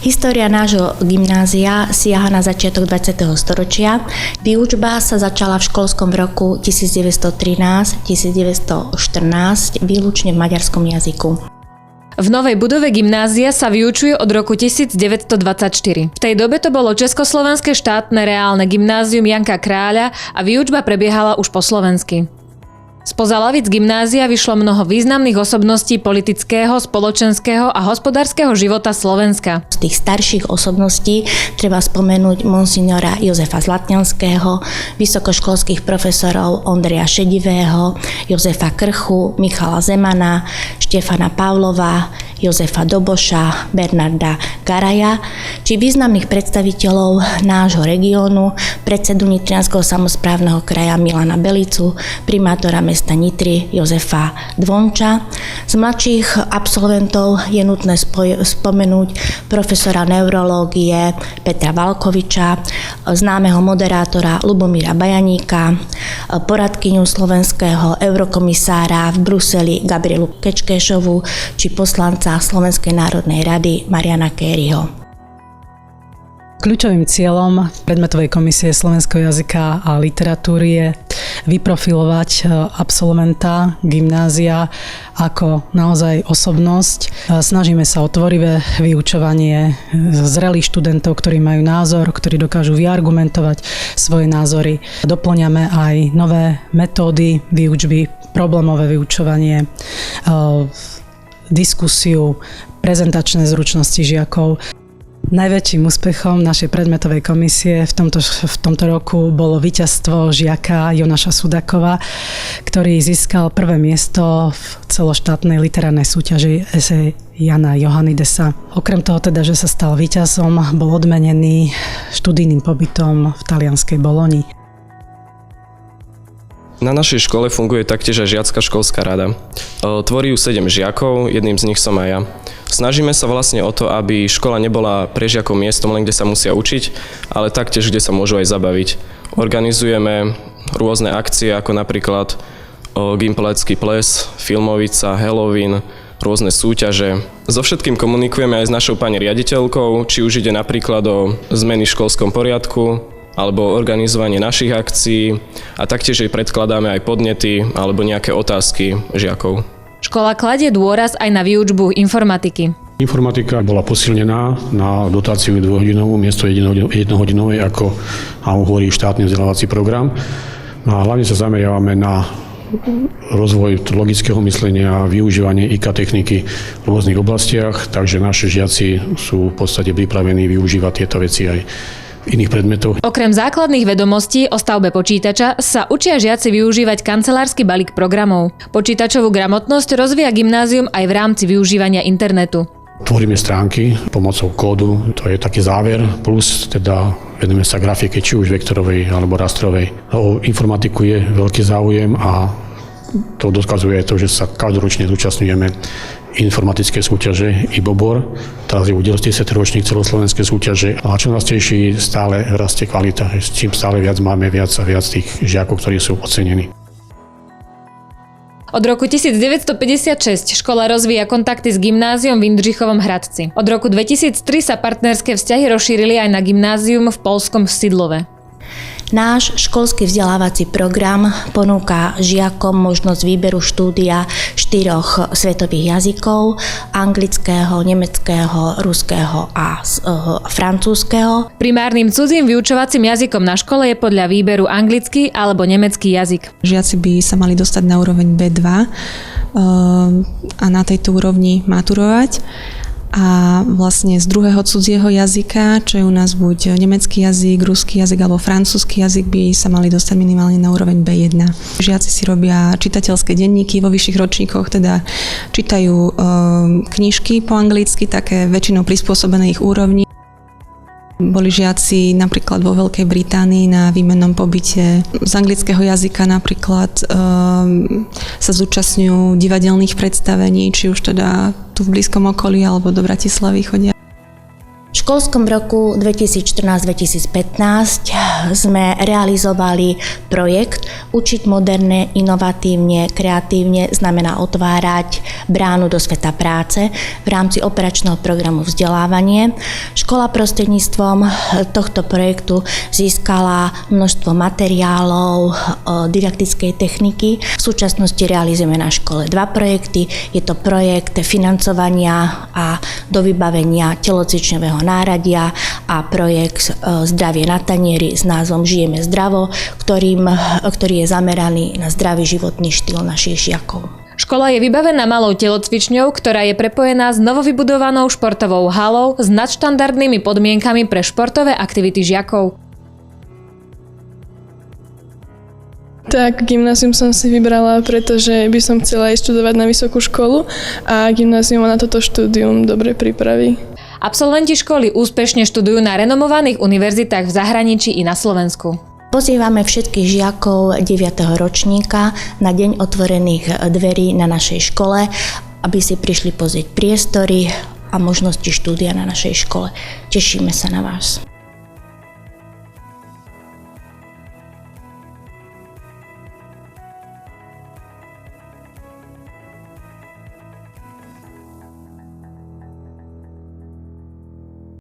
História nášho gymnázia siaha na začiatok 20. storočia. Výučba sa začala v školskom roku 1913-1914 výlučne v maďarskom jazyku. V novej budove gymnázia sa vyučuje od roku 1924. V tej dobe to bolo Československé štátne reálne gymnázium Janka Kráľa a výučba prebiehala už po slovensky. Spoza lavíc gymnázia vyšlo mnoho významných osobností politického, spoločenského a hospodárskeho života Slovenska. Z tých starších osobností treba spomenúť monsignora Jozefa Zlatňanského, vysokoškolských profesorov Ondreja Šedivého, Jozefa Krchu, Michala Zemana, Štefana Pavlova, Jozefa Doboša, Bernarda Garaja, či významných predstaviteľov nášho regiónu, predsedu Nitrianskeho samosprávneho kraja Milana Belicu, primátora mesta Nitry Jozefa Dvonča. Z mladších absolventov je nutné spomenúť profesora neurológie Petra Valkoviča, známeho moderátora Lubomíra Bajaníka, poradkyňu slovenského eurokomisára v Bruseli Gabrielu Kečkešovu či poslanca Slovenskej národnej rady Mariana Kériho. Kľúčovým cieľom predmetovej komisie slovenského jazyka a literatúry je vyprofilovať absolventa gymnázia ako naozaj osobnosť. Snažíme sa o tvorivé vyučovanie zrelých študentov, ktorí majú názor, ktorí dokážu vyargumentovať svoje názory. Dopĺňame aj nové metódy výučby, problémové vyučovanie, diskusiu, prezentačné zručnosti žiakov. Najväčším úspechom našej predmetovej komisie v tomto roku bolo víťazstvo žiaka Jonáša Sudakova, ktorý získal prvé miesto v celoštátnej literárnej súťaži esej Jana Johannidesa. Okrem toho teda, že sa stal víťazom, bol odmenený študijným pobytom v talianskej Boloni. Na našej škole funguje taktiež aj žiacka školská rada. Tvorí ju 7 žiakov, jedným z nich som aj ja. Snažíme sa vlastne o to, aby škola nebola pre žiakov miestom len, kde sa musia učiť, ale taktiež, kde sa môžu aj zabaviť. Organizujeme rôzne akcie, ako napríklad Gimplecký ples, Filmovica, Halloween, rôzne súťaže. So všetkým komunikujeme aj s našou pani riaditeľkou, či už ide napríklad o zmeny v školskom poriadku, alebo organizovanie našich akcií a taktiež jej predkladáme aj podnety alebo nejaké otázky žiakov. Škola kladie dôraz aj na výučbu informatiky. Informatika bola posilnená na dotáciu 2-hodinovú miesto 1-hodinovej, ako nám hovorí štátny vzdelávací program. No a hlavne sa zameriavame na rozvoj logického myslenia a využívanie IK techniky v rôznych oblastiach, takže naši žiaci sú v podstate pripravení využívať tieto veci aj iných predmetov. Okrem základných vedomostí o stavbe počítača sa učia žiaci využívať kancelársky balík programov. Počítačovú gramotnosť rozvíja gymnázium aj v rámci využívania internetu. Tvoríme stránky pomocou kódu, to je taký záver, plus teda venujeme sa grafike, či už vektorovej alebo rastrovej. O informatiku je veľký záujem a to dokazuje to, že sa každoročne zúčastňujeme informatické súťaže IBOBOR. Teraz je udiel 10. ročník celoslovenskej súťaže a čo nás teší, stále rastie kvalita. Čím stále viac máme viac a viac tých žiakov, ktorí sú ocenení. Od roku 1956 škola rozvíja kontakty s gymnáziom v Jindřichovom Hradci. Od roku 2003 sa partnerské vzťahy rozšírili aj na gymnázium v poľskom Sidlove. Náš školský vzdelávací program ponúka žiakom možnosť výberu štúdia 4 svetových jazykov: anglického, nemeckého, ruského a francúzskeho. Primárnym cudzím vyučovacím jazykom na škole je podľa výberu anglický alebo nemecký jazyk. Žiaci by sa mali dostať na úroveň B2 a na tejto úrovni maturovať. A vlastne z druhého cudzieho jazyka, čo je u nás buď nemecký jazyk, ruský jazyk alebo francúzsky jazyk, by sa mali dostať minimálne na úroveň B1. Žiaci si robia čitateľské denníky vo vyšších ročníkoch, teda čítajú knižky po anglicky, také väčšinou prispôsobené ich úrovni. Boli žiaci napríklad vo Veľkej Británii na výmennom pobyte. Z anglického jazyka napríklad sa zúčastňujú divadelných predstavení, či už teda tu v blízkom okolí alebo do Bratislavy chodia. V V školskom roku 2014-2015 sme realizovali projekt Učiť moderne, inovatívne, kreatívne znamená otvárať bránu do sveta práce v rámci operačného programu vzdelávanie. Škola prostredníctvom tohto projektu získala množstvo materiálov, didaktickej techniky. V súčasnosti realizujeme na škole 2 projekty. Je to projekt financovania a dovybavenia telocvičňového náradia a projekt Zdravie na tanieri s názvom Žijeme zdravo, ktorý je zameraný na zdravý životný štýl našich žiakov. Škola je vybavená malou telocvičňou, ktorá je prepojená s novovybudovanou športovou halou s nadštandardnými podmienkami pre športové aktivity žiakov. Tak, gymnázium som si vybrala, pretože by som chcela ísť študovať na vysokú školu a gymnázium ma na toto štúdium dobre pripraví. Absolventi školy úspešne študujú na renomovaných univerzitách v zahraničí i na Slovensku. Pozývame všetkých žiakov 9. ročníka na deň otvorených dverí na našej škole, aby si prišli pozrieť priestory a možnosti štúdia na našej škole. Tešíme sa na vás.